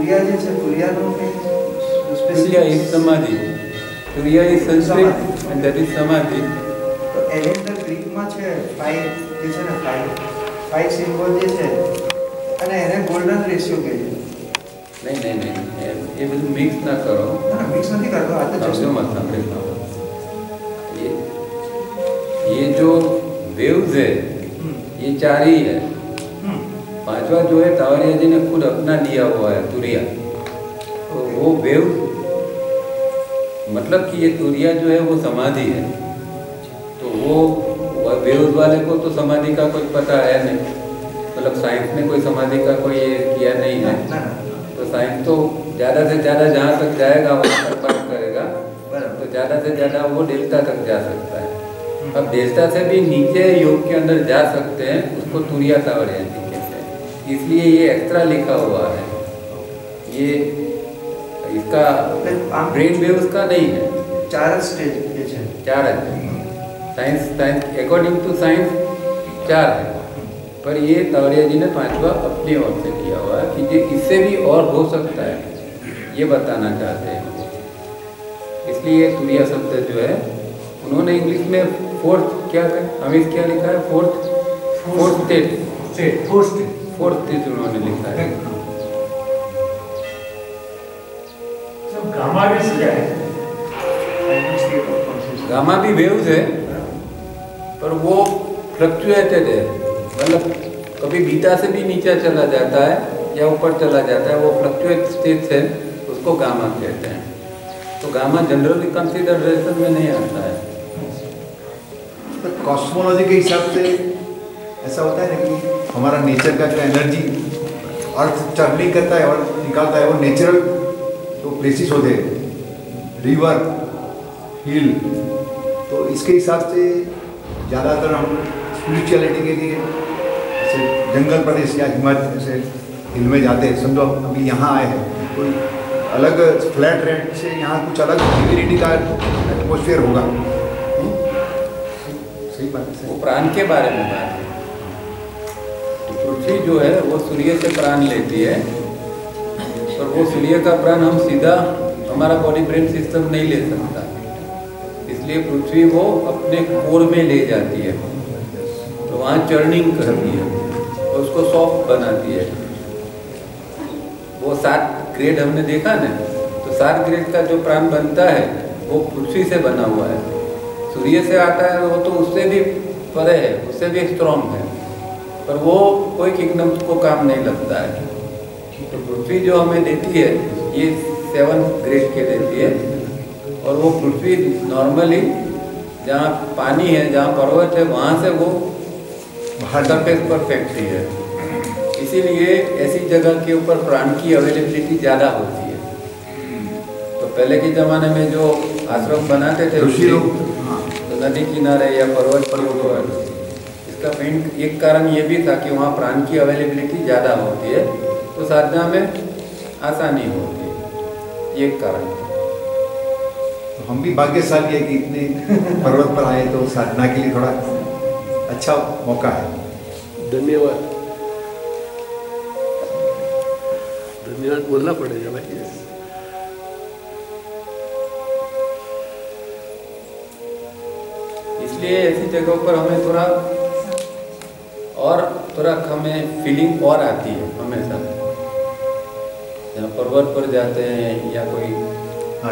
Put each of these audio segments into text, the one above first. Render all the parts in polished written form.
तुरिया જે છે તુરિયાનો મેં Turiya is samadhi. Turiya is Sanskrit and that is samadhi. તો એલેન્ડર ગ્રીકમાં છે 5 જે છે ને 5 સિમ્બોલ જે છે અને એને ગોલ્ડન રેશિયો કહે છે. नहीं ये બધું મિક્સ ના કરો. ના મિક્સ નથી કરતો આ તો समझो मत सामने ये जो वेव्स है ये चार ही है. पांचवा जो है तावड़िया जी ने खुद अपना लिया हुआ है तुरिया. तो वो वेव मतलब कि ये तुरिया जो है वो समाधि है. तो वो वेव्स वाले को तो समाधि का कुछ पता है नहीं. मतलब साइंस ने कोई समाधि का कोई ये किया नहीं है. तो साइंस तो ज़्यादा से ज़्यादा जहाँ तक जाएगा वहाँ तक बात करेगा. तो ज़्यादा से ज़्यादा वो डेल्टा तक जा सकता है. अब डेल्टा से भी नीचे योग के अंदर जा सकते हैं. उसको तुरिया तावड़िया जी कहते हैं. इसलिए ये एक्स्ट्रा लिखा हुआ है. ये इसका ब्रेन वेव्स का नहीं है. चार स्टेज જે છે चार है. साइंस अकॉर्डिंग टू साइंस चार है. पर ये तावड़िया जी ने पांचवा अपनी ओर से किया हुआ है कि इससे भी और हो सकता है ये बताना चाहते हैं. इसलिए तुरिया शब्द जो है उन्होंने इंग्लिश में फोर्थ क्या है हमें क्या लिखा है फोर्थ स्टेट उन्होंने लिखा है. गामा भी क्या है गामा भी वेव्स है पर वो फ्लक्चुएटेड है. मतलब कभी बीटा से भी नीचे चला जाता है या ऊपर चला जाता है. वो फ्लक्चुएट स्टेट है उसको गामा कहते हैं. तो गामा जनरली कंसिडरेशन में नहीं आता है. तो कॉस्मोलॉजी के हिसाब से ऐसा होता है ना कि हमारा नेचर का जो एनर्जी अर्थ टर्निंग करता है और निकालता है वो नेचुरल तो प्लेसेस होते हैं रिवर हिल. तो इसके हिसाब से ज़्यादातर हम स्पिरिचुअलिटी के लिए जैसे जंगल प्रदेश या हिमालय जैसे हिल में जाते हैं. समझो अभी यहाँ आए हैं कोई अलग फ्लैट रेट से यहाँ कुछ अलग ह्यूमिडिटी का एटमोसफियर होगा. सही बात है. वो प्राण के बारे में बात है. पृथ्वी जो है वो सूर्य से प्राण लेती है. और वो सूर्य का प्राण हम सीधा हमारा बॉडी ब्रेन सिस्टम नहीं ले सकता. इसलिए पृथ्वी वो अपने कोर में ले जाती है. तो वहाँ चर्निंग करती है और उसको सॉफ्ट बनाती है. वो 7 ग्रेड हमने देखा ना. तो 7 ग्रेड का जो प्राण बनता है वो पृथ्वी से बना हुआ है. सूर्य से आता है वो तो उससे भी परे है उससे भी स्ट्रॉन्ग है. पर वो कोई किंगडम को काम नहीं लगता है. तो पृथ्वी जो हमें देती है ये 7 ग्रेड के देती है. और वो पृथ्वी नॉर्मली जहाँ पानी है जहाँ पर्वत है वहाँ से वो सरफेस पर फेंकती है. इसीलिए ऐसी जगह के ऊपर प्राण की अवेलेबिलिटी ज़्यादा होती है. तो पहले के ज़माने में जो आश्रम बनाते थे ऋषि लोग तो नदी किनारे या पर्वत पर इसका मेन एक कारण ये भी था कि वहाँ प्राण की अवेलेबिलिटी ज़्यादा होती है. तो साधना में आसानी होती है. ये एक कारण. तो हम भी भाग्यशाली है कि इतने पर्वत पर आए तो साधना के लिए थोड़ा अच्छा मौका है. धन्यवाद बोलना पड़ेगा भाई. इसलिए ऐसी जगहों पर हमें थोड़ा हमें फीलिंग और आती है हमेशा. जहाँ पर्वत पर जाते हैं या कोई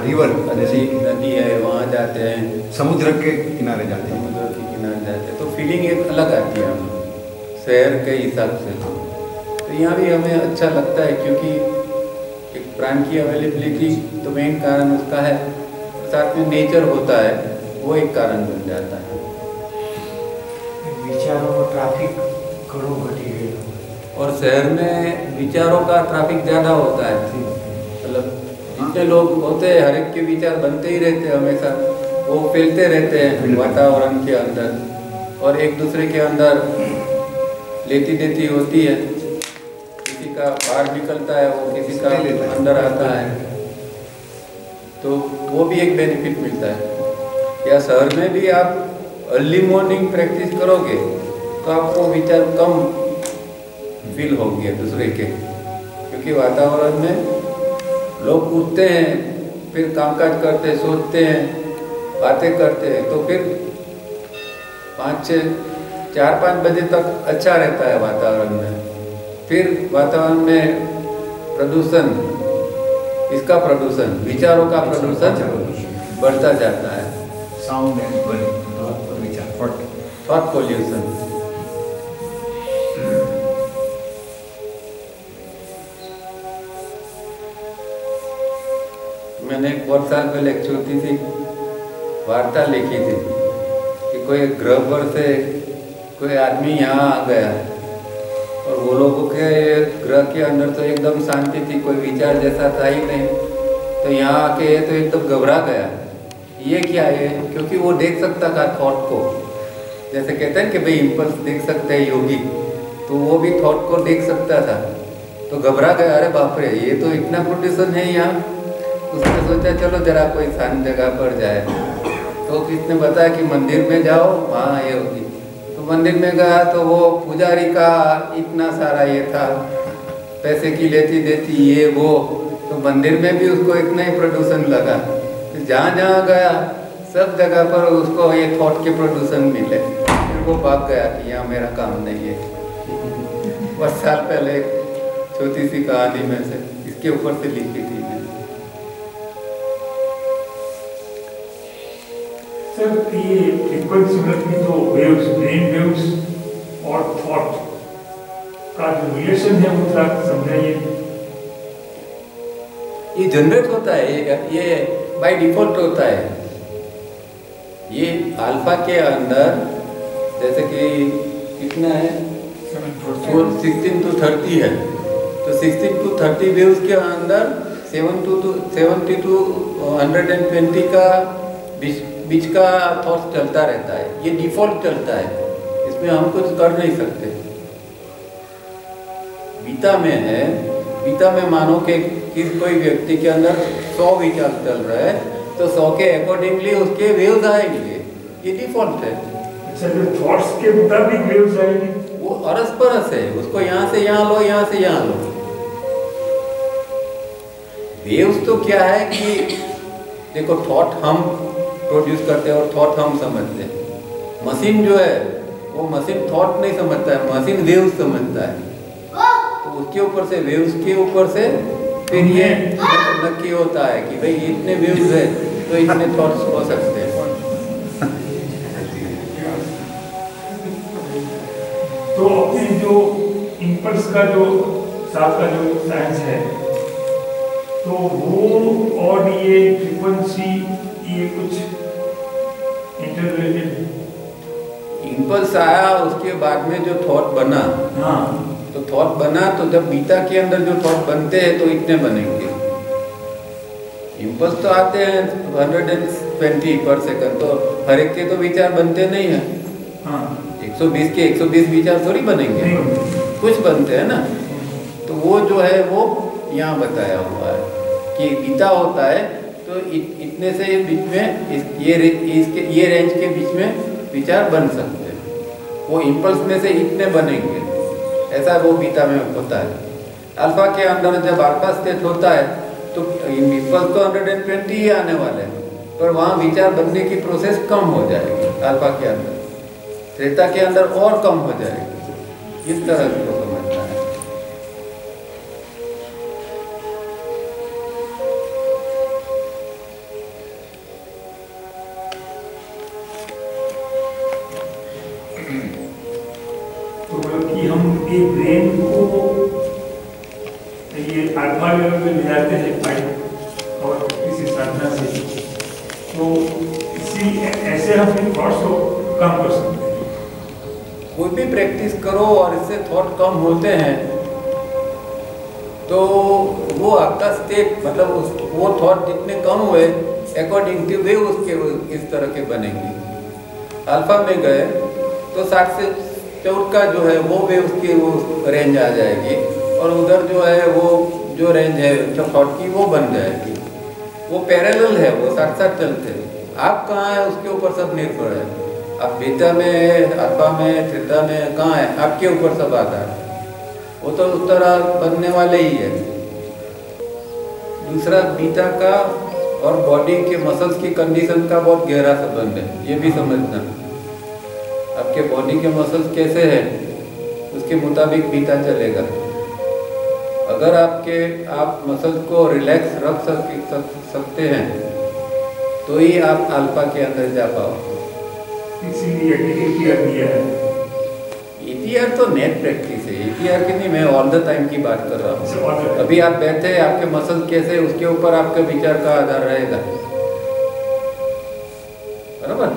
रिवर नदी है वहाँ जाते हैं समुद्र के किनारे जाते हैं तो फीलिंग एक अलग आती है हमें शहर के हिसाब से. तो यहाँ भी हमें अच्छा लगता है क्योंकि एक प्राण की अवेलेबिलिटी तो मेन कारण उसका है. साथ में नेचर होता है वो एक कारण बन जाता है. विचारों में ट्रैफिक घणो घटी गयो. और शहर में विचारों का ट्रैफिक ज़्यादा होता है. मतलब जितने लोग होते हैं हर एक के विचार बनते ही रहते हैं हमेशा. वो फैलते रहते हैं वातावरण के अंदर और एक दूसरे के अंदर लेती देती होती है. किसी का बाहर निकलता है वो किसी का अंदर आता है. तो वो भी एक बेनिफिट मिलता है. या शहर में भी आप अर्ली मॉर्निंग प्रैक्टिस करोगे तो आपको विचार कम फील होंगे दूसरे के. क्योंकि वातावरण में लोग उठते हैं, फिर कामकाज करते हैं, सोचते हैं, बातें करते हैं, तो फिर 4-5 बजे तक अच्छा रहता है वातावरण में। फिर वातावरण में प्रदूषण, इसका प्रदूषण, विचारों का प्रदूषण बढ़ता जाता है। साउंड एंड विचार, थॉट पोल्यूशन। मैंने बहुत साल पहले एक छोटी सी वार्ता लिखी थी कि कोई ग्रह पर से कोई आदमी यहाँ आ गया और वो लोगों के ग्रह के अंदर तो एकदम शांति थी, कोई विचार जैसा था ही नहीं, तो यहाँ आके तो एकदम घबरा गया। ये क्या है? क्योंकि वो देख सकता था थॉट को, जैसे कहते हैं कि भाई इम्पल्स देख सकते हैं योगी, तो वो भी थॉट को देख सकता था, तो घबरा गया, अरे बाप रे ये तो इतना पोल्यूशन है यहाँ। उसने सोचा चलो जरा कोई शांत जगह पर जाए, तो किसने बताया कि मंदिर में जाओ, वहाँ ये होगी। तो मंदिर में गया तो वो पुजारी का इतना सारा ये था, पैसे की लेती देती ये वो, तो मंदिर में भी उसको इतना ही प्रदूषण लगा। तो जहाँ जहाँ गया सब जगह पर उसको ये थॉट के प्रदूषण मिले, फिर वो भाग गया कि यहाँ मेरा काम नहीं है। बहुत साल पहले एक छोटी सी कहानी में से इसके ऊपर से लिखी थी मैंने। सर ये फ्रीक्वेंसी की जो वेव्स, ब्रेन वेव्स और थॉट का जो रिलेशन है वो थोड़ा समझाइए। ये जनरेट होता है, ये बाय डिफॉल्ट होता है। ये अल्फा के अंदर जैसे कि कितना है 16 to 30 है, तो 16 to 30 वेव्स के अंदर 70 to 120 का बीच का थॉट चलता रहता है। ये डिफॉल्ट चलता है, इसमें हम कुछ कर नहीं सकते। बीटा में है, बीटा में मानो कि कोई व्यक्ति के अंदर 100 विचार चल रहा है, तो 100 के अकॉर्डिंगली उसके वेव्स आएंगे, ये डिफॉल्ट है। अच्छा, जो थॉट्स के मुताबिक वेव्स आएंगे वो अरस परस है, उसको यहाँ से यहाँ लो, यहाँ से यहाँ लो। वेव्स तो क्या है कि देखो थॉट हम प्रोड्यूस करते हैं और थॉट हम समझते हैं। मशीन जो है वो मशीन थॉट नहीं समझता है, मशीन वेव्स समझता है। तो उसके ऊपर से वेव्स के ऊपर से फिर ये नक्की होता है कि भाई इतने वेव्स है तो इतने थॉट्स हो सकते हैं। तो अपनी जो इम्पल्स का जो साथ का जो साइंस है, तो वो और ये फ्रीक्वेंसी ये कुछ इंटररिलेटेड। इम्पल्स आया, उसके बाद में जो थॉट बना, हाँ, तो थॉट बना, तो जब बीटा के अंदर जो थॉट बनते हैं तो इतने बनेंगे। इम्पल्स तो आते हैं 120 पर सेकंड, तो हर एक के तो विचार बनते नहीं है। हाँ, 120 के 120 विचार थोड़ी बनेंगे, कुछ बनते हैं ना। तो वो जो है वो यहाँ बताया हुआ है कि बीटा होता है तो इतने से बीच में ये रेंज के बीच में विचार बन सकते हैं। वो इम्पल्स में से इतने बनेंगे, ऐसा वो बीटा में होता है। अल्फा के अंदर जब अल्फा स्टेट होता है तो इम्पल्स तो 120 ही आने वाले हैं, पर वहाँ विचार बनने की प्रोसेस कम हो जाएगी। अल्फा के अंदर, थीटा के अंदर और कम हो जाएगी। इस तरह को समझना है। तो मतलब कि हम ये ब्रेन को ये अल्फा लेवल पे ले जाते हैं फाइट और किसी साधना से, तो इसी ऐसे हम इन थॉट्स को कम कर सकते हैं। कोई भी प्रैक्टिस करो और इससे थॉट कम होते हैं तो वो आपका स्टेट, मतलब वो थॉट जितने कम हुए अकॉर्डिंग टू वे उसके इस तरह के बनेंगे। अल्फा में गए तो 60 से 64 का जो है वो वे उसकी वो रेंज आ जाएगी, और उधर जो है वो जो रेंज है थॉट की वो बन जाएगी। वो पैरेलल है, वो साथ साथ चलते हैं। आप कहाँ है उसके ऊपर सब निर्भर है। आप बीटा में, अल्फा में, थीटा में कहाँ है, आपके ऊपर सब आता है। वो तो उत्तरा बनने वाले ही है। दूसरा बीटा का और बॉडी के मसल्स की कंडीशन का बहुत गहरा संबंध है, ये भी समझना। आपके बॉडी के मसल्स कैसे हैं उसके मुताबिक बीटा चलेगा। अगर आप मसल्स को रिलैक्स रख सकते हैं तो ही आप अल्फा के अंदर जा पाओ। इसीलिए EPR दिया है। EPR तो नेट प्रैक्टिस है, EPR की नहीं, मैं ऑल द टाइम की बात कर रहा हूँ। अभी आप बैठे हैं, आपके मसल कैसे, उसके ऊपर आपके विचार का आधार रहेगा, बराबर।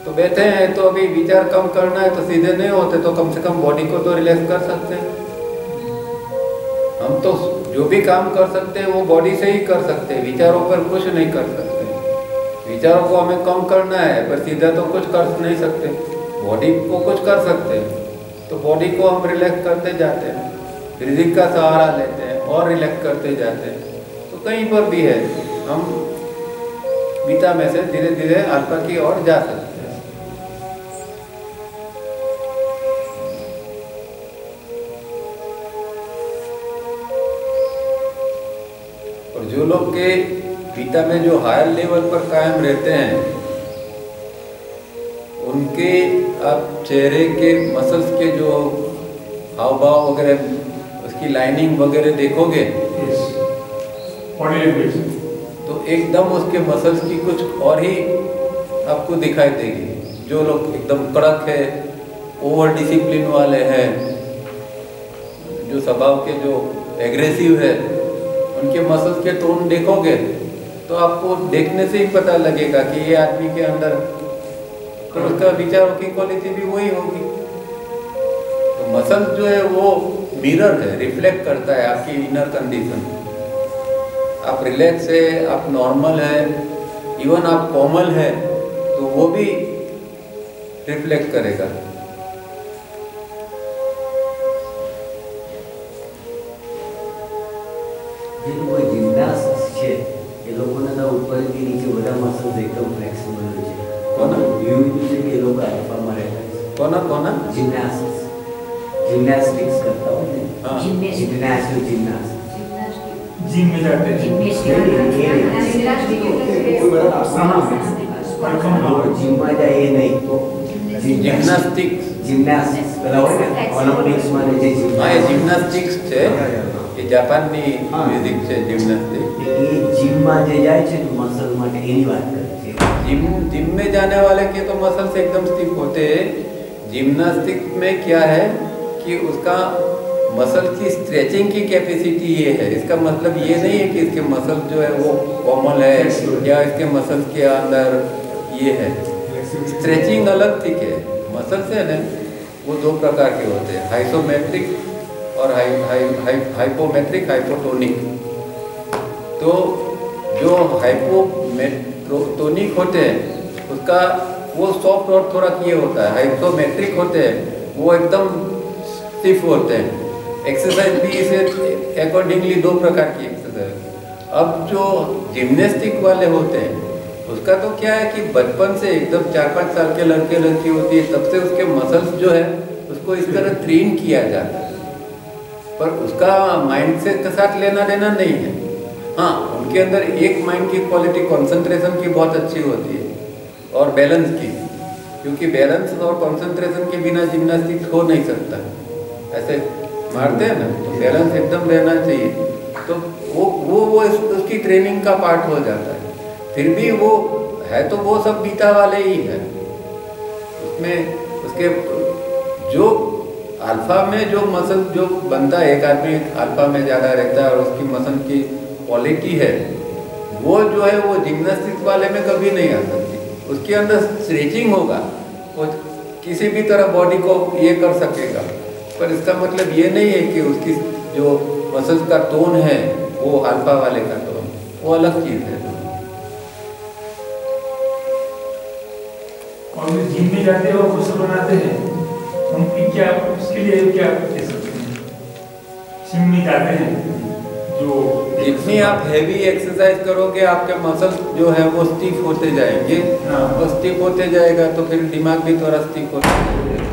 तो बैठे हैं तो अभी विचार कम करना है तो सीधे नहीं होते, तो कम से कम बॉडी को तो रिलैक्स कर सकते हैं। हम तो जो भी काम कर सकते हैं वो बॉडी से ही कर सकते हैं, विचारों पर कुछ नहीं कर सकते। विचारों को हमें कम करना है पर सीधा तो कुछ कर नहीं सकते, बॉडी को कुछ कर सकते हैं। तो बॉडी को हम रिलैक्स करते जाते हैं, ब्रीदिंग का सहारा लेते हैं और रिलैक्स करते जाते हैं। तो कहीं पर भी है हम बीटा में से धीरे धीरे अल्फा की ओर जा सकते हैं। और जो लोग के बीटा में जो हायर लेवल पर कायम रहते हैं उनके आप चेहरे के मसल्स के जो हाव भाव वगैरह, उसकी लाइनिंग वगैरह देखोगे तो एकदम उसके मसल्स की कुछ और ही आपको दिखाई देगी। जो लोग एकदम कड़क है, ओवर डिसिप्लिन वाले हैं, जो स्वभाव के जो एग्रेसिव है, उनके मसल्स के टोन देखोगे तो आपको देखने से ही पता लगेगा कि ये आदमी के अंदर, तो उसका विचारों की क्वालिटी भी वही होगी। तो मसल जो है वो मिरर है, रिफ्लेक्ट करता है आपकी इनर कंडीशन। आप रिलैक्स है, आप नॉर्मल है, इवन आप कोमल है, तो वो भी रिफ्लेक्ट करेगा। એ લોકોને તો ઉપરથી નીચે બધા મસલ્સ એકદમ ફ્લેક્સિબલ હોય છે. કોના? યુવી છે કે લોકો આલ્ફામાં રહેતા છે. કોના? जिम्नास्टिक्स करता हो ना. हाँ। जिम्नास्ट जिम में जाते हैं। जिम में जाए ये नहीं तो जिम्नास्टिक्स પેલા હોય ને ઓલિમ્પિક્સ માં જે हाँ, ये जिम्नास्टिक्स છે, ये जापानी म्यूजिक છે जिम्नास्टिक्स। એ जिम માં જે જાય છે મસલ માટે એની વાત કરે છે. जिम में जाने वाले के तो मसल्स एकदम स्टिफ होते हैं। जिम्नास्टिक्स में क्या है कि उसका मसल की स्ट्रेचिंग की कैपेसिटी ये है। इसका मतलब ये नहीं है कि इसके मसल जो है वो कोमल है या इसके मसल्स के अंदर ये है। स्ट्रेचिंग अलग ठीक है। मसल्स है ना वो दो प्रकार के होते हैं, आइसोमेट्रिक और हाइपोमेट्रिक, हाइपोटोनिक। तो जो हाइपोटोनिक होते हैं उसका वो सॉफ्ट और थोड़ा किए होता है। हाइपोमेट्रिक होते हैं वो एकदम स्टिफ होते हैं। एक्सरसाइज भी इसे अकॉर्डिंगली दो प्रकार की एक्सरसाइज। अब जो जिम्नास्टिक वाले होते हैं उसका तो क्या है कि बचपन से एकदम 4-5 साल के लड़के लड़की होती है तब से उसके मसल्स जो है उसको इस तरह ट्रेन किया जाता है, पर उसका माइंड से के साथ लेना देना नहीं है। हाँ, उनके अंदर एक माइंड की क्वालिटी कंसंट्रेशन की बहुत अच्छी होती है और बैलेंस की, क्योंकि बैलेंस और कंसंट्रेशन के बिना जिम्नास्टिक्स हो नहीं सकता। ऐसे मारते हैं ना तो बैलेंस एकदम रहना चाहिए, तो वो उसकी ट्रेनिंग का पार्ट हो जाता है। फिर भी वो है तो वो सब बीटा वाले ही है। उसमें उसके जो अल्फा में जो मसल जो बनता है, एक आदमी अल्फा में ज़्यादा रहता है और उसकी मसल की क्वालिटी है वो जो है वो जिम्नास्टिक्स वाले में कभी नहीं आ सकती। उसके अंदर स्ट्रेचिंग होगा, वो किसी भी तरह बॉडी को ये कर सकेगा, पर इसका मतलब ये नहीं है कि उसकी जो मसल्स का टोन है वो अल्फा वाले का टोन, वो अलग चीज़ है। और जिम में जाते हो मसल बनाते हैं, उनकी क्या उसके लिए क्या कह सकते हैं? जिम में जाते हैं जो जितनी आप हैवी एक्सरसाइज करोगे आपके मसल्स जो है वो स्टिफ होते जाएंगे। हाँ। वो स्टिफ होते जाएगा तो फिर दिमाग भी थोड़ा स्टिफ होता जाएगा।